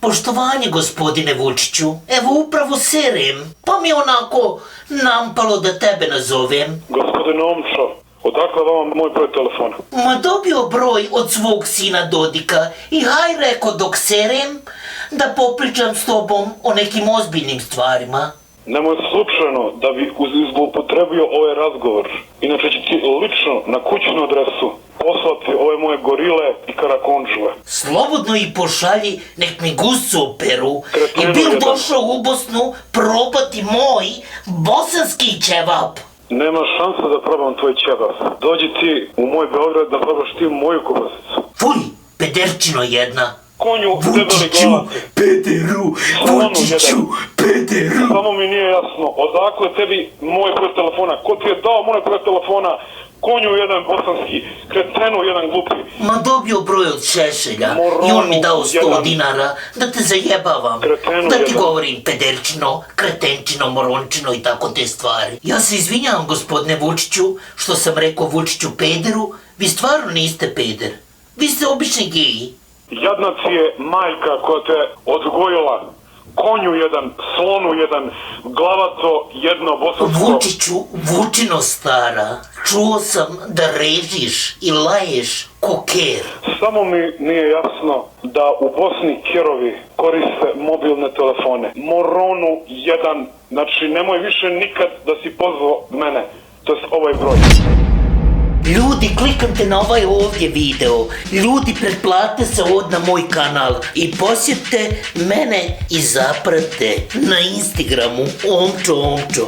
Poštovanje, gospodine Vučiću. Evo upravo serem, pa mi onako nampalo da tebe nazovem. Gospodine Omčo, odakle vama moj broj telefona? Ma dobio broj od svog sina Dodika i haj reko dok serem da popričam s tobom o nekim ozbiljnim stvarima. Nemoj slučajno da bi zloupotrebio ovaj razgovor. Inače će ti lično na kućnu adresu poslati ove moje gorile i karakondžule. Slobodno i pošalji, nek mi gusu operu. Kretenu I bil jedan. došao ubosnu probati moj bosanski ćevap. Nema šanse da probam tvoj ćevap. Dođi ti u moj Beograd da probaš ti moju kobasicu. Fuj, pederčino jedna. Konju debeli Vučiću, glavaci. pederu, Vučiću, pederu. Samo mi nije jasno, odakle tebi moj broj telefona? Ko ti je dao moj broj telefona? Konju jedan bosanski, kretenu jedan glupi. Ma dobio broj od Šešelja i on mi dao 100 dinara da te zajebavam. Kretenu Da ti jedan. govorim pederčino, kretenčino, morončino i tako te stvari. Ja se izvinjavam, gospodine Vučiću, što sam rekao Vučiću pederu. Vi stvarno niste peder. Vi ste obični geji. Jadna ti je majka koja te odgojila. Konju jedan, slonu jedan, glavato jedno bosansko... Vučiću, Vučino stara, čuo sam da režiš i laješ ko ker. Samo mi nije jasno da u Bosni kerovi koriste mobilne telefone. Moronu jedan, znači nemoj više nikad da si pozvao mene, to jest ovaj broj. Ljudi, kliknite na ovaj ovdje video. Ljudi, pretplate se ovdje na moj kanal i posjetite mene i zaprate na Instagramu Omčo.